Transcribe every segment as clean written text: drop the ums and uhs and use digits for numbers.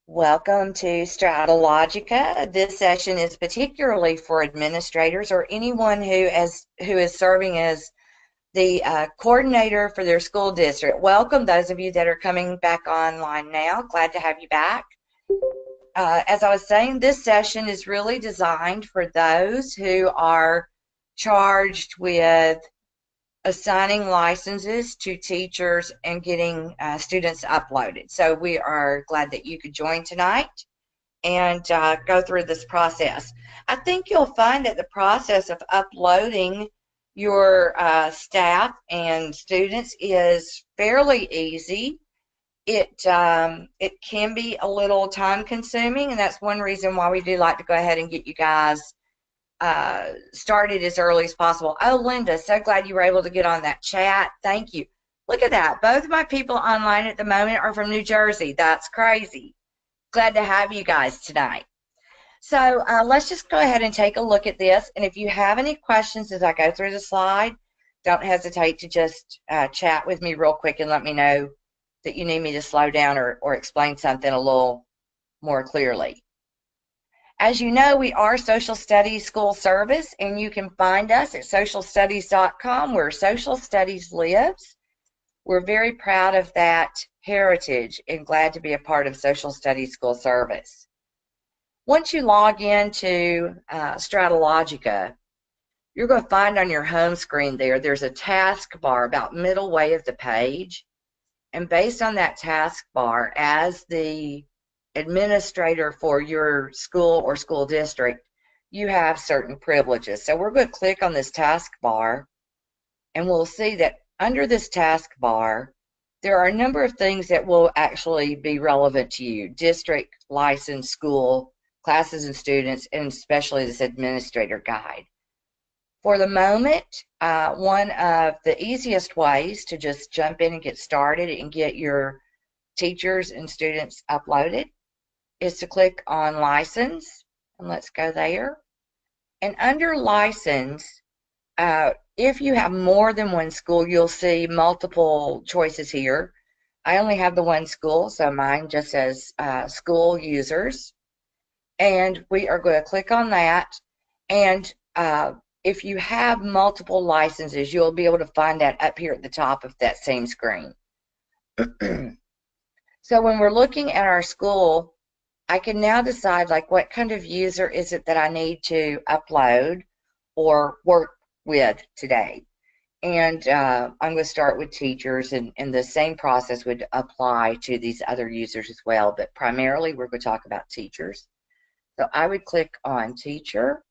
Welcome to StrataLogica. This session is particularly for administrators or anyone who is serving as the coordinator for their school district. Welcome those of you that are coming back online now. Glad to have you back. As I was saying, this session is really designed for those who are charged with assigning licenses to teachers and getting students uploaded. So we are glad that you could join tonight and go through this process. I think you'll find that the process of uploading your staff and students is fairly easy. It can be a little time consuming, and that's one reason why we do like to go ahead and get you guys started as early as possible. Oh, Linda, so glad you were able to get on that chat. Thank you. Look at that. Both of my people online at the moment are from New Jersey. That's crazy. Glad to have you guys tonight. So let's just go ahead and take a look at this. And if you have any questions as I go through the slide, don't hesitate to just chat with me real quick and let me know that you need me to slow down or explain something a little more clearly. As you know, we are Social Studies School Service, and you can find us at socialstudies.com, where social studies lives. We're very proud of that heritage and glad to be a part of Social Studies School Service. Once you log into StrataLogica, you're going to find on your home screen there's a taskbar about middle way of the page. And based on that taskbar, as the administrator for your school or school district, you have certain privileges. So we're going to click on this taskbar, and we'll see that under this taskbar, there are a number of things that will actually be relevant to you: district, license, school, classes and students, and especially this administrator guide. For the moment, one of the easiest ways to just jump in and get started and get your teachers and students uploaded is to click on license, and let's go there. And under license, if you have more than one school, you'll see multiple choices here. I only have the one school, so mine just says school users, and we are going to click on that. And if you have multiple licenses, you'll be able to find that up here at the top of that same screen. So when we're looking at our school, I can now decide, like, what kind of user is it that I need to upload or work with today. And I'm going to start with teachers, and the same process would apply to these other users as well, but primarily we're going to talk about teachers. So I would click on teacher,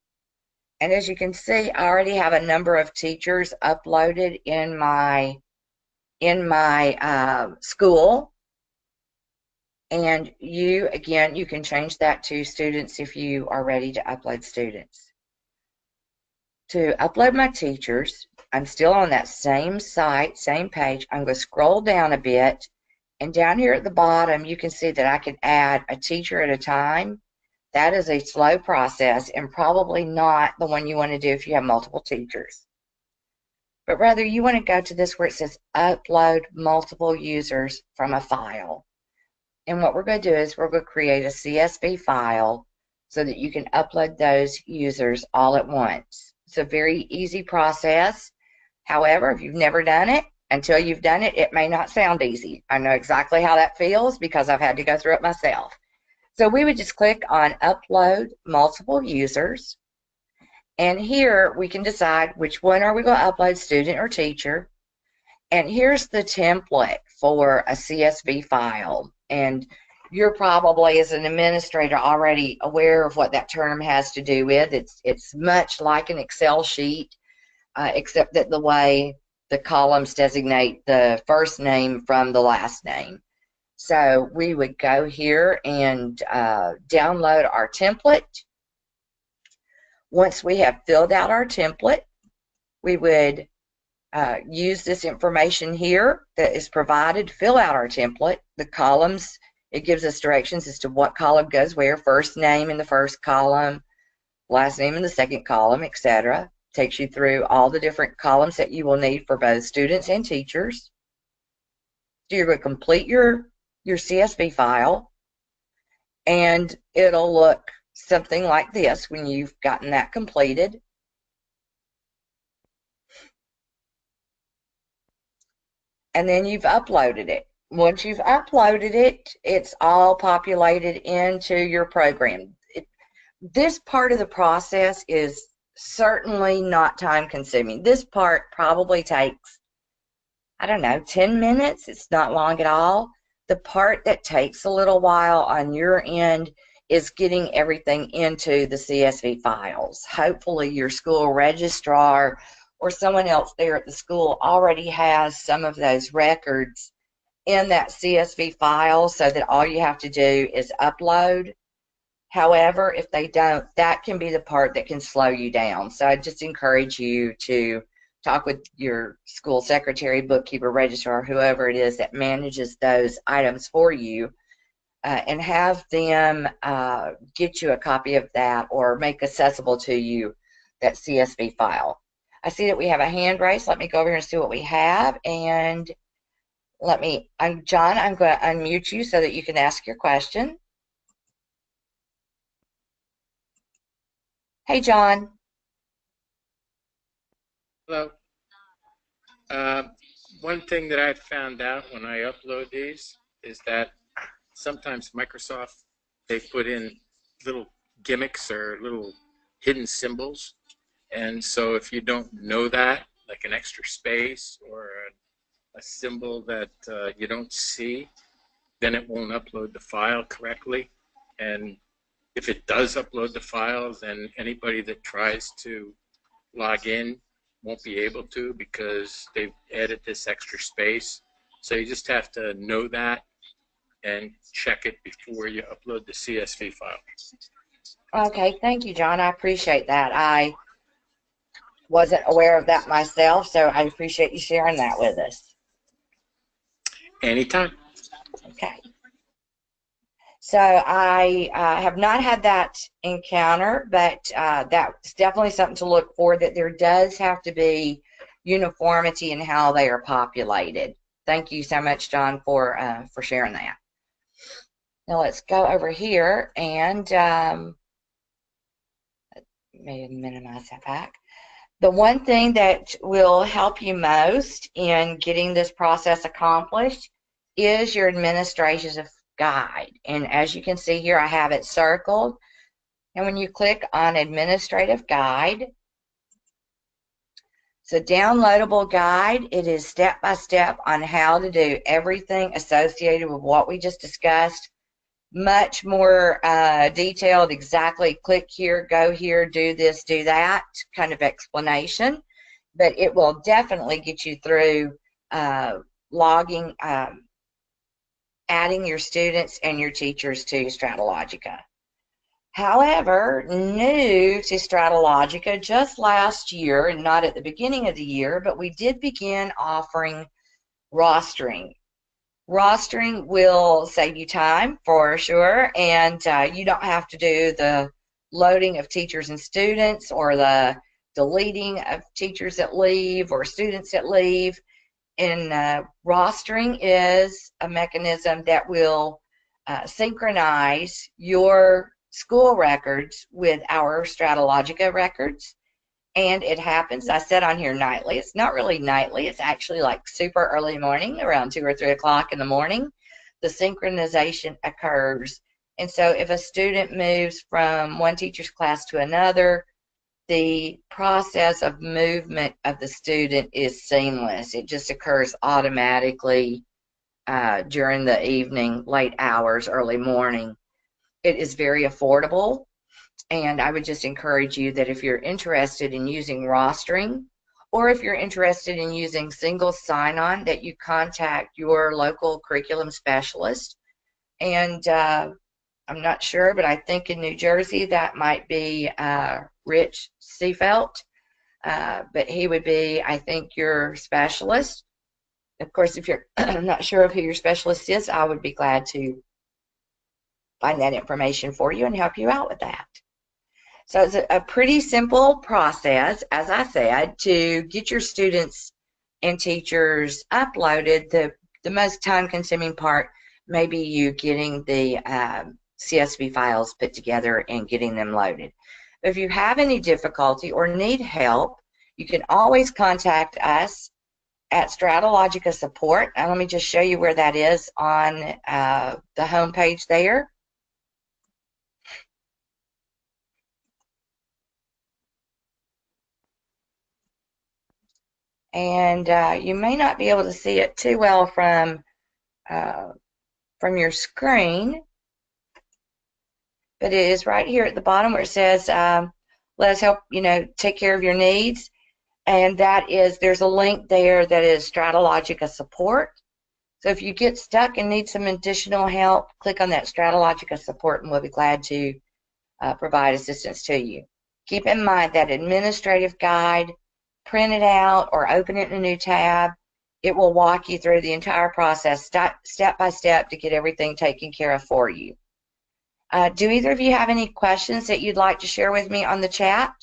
and as you can see, I already have a number of teachers uploaded in my school. And you can change that to students if you are ready to upload students. To upload my teachers, I'm still on that same site, same page. I'm going to scroll down a bit, and down here at the bottom, you can see that I can add a teacher at a time. That is a slow process and probably not the one you want to do if you have multiple teachers. But rather, you want to go to this where it says upload multiple users from a file. And what we're going to do is we're going to create a CSV file so that you can upload those users all at once. It's a very easy process. However, if you've never done it, until you've done it, it may not sound easy. I know exactly how that feels because I've had to go through it myself. So we would just click on upload multiple users. And here we can decide which one are we going to upload, student or teacher. And here's the template for a CSV file. And you're probably, as an administrator, already aware of what that term has to do with. It's much like an Excel sheet, except that the way the columns designate the first name from the last name. So we would go here and download our template. Once we have filled out our template, we would use this information here that is provided, fill out our template. The columns, it gives us directions as to what column goes where: first name in the first column, last name in the second column, etc. Takes you through all the different columns that you will need for both students and teachers. So you're going to complete your CSV file, And it'll look something like this when you've gotten that completed. And then you've uploaded it. Once you've uploaded it, it's all populated into your program. This part of the process is certainly not time consuming. This part probably takes, I don't know, 10 minutes. It's not long at all. The part that takes a little while on your end is getting everything into the CSV files. Hopefully your school registrar or someone else there at the school already has some of those records in that CSV file so that all you have to do is upload. However, if they don't, that can be the part that can slow you down. So I just encourage you to talk with your school secretary, bookkeeper, registrar, whoever it is that manages those items for you, and have them get you a copy of that or make accessible to you that CSV file. I see that we have a hand raised. Let me go over here and see what we have. And John, I'm going to unmute you so that you can ask your question. Hey, John. Hello. One thing that I found out when I upload these is that sometimes Microsoft, they put in little gimmicks or little hidden symbols. And so if you don't know that, like an extra space or a symbol that you don't see, then it won't upload the file correctly. And if it does upload the file, then anybody that tries to log in won't be able to because they've added this extra space. So you just have to know that and check it before you upload the CSV file. Okay, thank you, John. I appreciate that. I wasn't aware of that myself, so I appreciate you sharing that with us. Anytime. Okay. So I have not had that encounter, but that's definitely something to look for, that there does have to be uniformity in how they are populated. Thank you so much, John, for sharing that. Now let's go over here and maybe minimize that back. The one thing that will help you most in getting this process accomplished is your administrative guide. And as you can see here, I have it circled. And when you click on administrative guide, it's a downloadable guide. It is step by step on how to do everything associated with what we just discussed. Much more detailed, exactly click here, go here, do this, do that kind of explanation. But it will definitely get you through logging, adding your students and your teachers to StrataLogica. However, new to StrataLogica just last year, and not at the beginning of the year, but we did begin offering rostering. Rostering will save you time for sure, and you don't have to do the loading of teachers and students or the deleting of teachers that leave or students that leave. And rostering is a mechanism that will synchronize your school records with our StrataLogica records. And it happens, I said on here nightly. It's not really nightly. It's actually like super early morning, around 2 or 3 o'clock in the morning. The synchronization occurs. And so if a student moves from one teacher's class to another, the process of movement of the student is seamless. It just occurs automatically during the evening, late hours, early morning. It is very affordable. And I would just encourage you that if you're interested in using rostering, or if you're interested in using single sign-on, that you contact your local curriculum specialist. And I'm not sure, but I think in New Jersey that might be Rich Seafelt. But he would be, I think, your specialist. Of course, if you're not sure of who your specialist is, I would be glad to find that information for you and help you out with that. So it's a pretty simple process, as I said, to get your students and teachers uploaded. The most time-consuming part may be you getting the CSV files put together and getting them loaded. But if you have any difficulty or need help, you can always contact us at StrataLogica support. And let me just show you where that is on the home page there. And you may not be able to see it too well from your screen, but it is right here at the bottom where it says, let us help, take care of your needs. And that is, there's a link there that is StrataLogica support. So if you get stuck and need some additional help, click on that StrataLogica support and we'll be glad to provide assistance to you. Keep in mind that administrative guide, print it out or open it in a new tab. It will walk you through the entire process step by step to get everything taken care of for you. Do either of you have any questions that you'd like to share with me on the chat?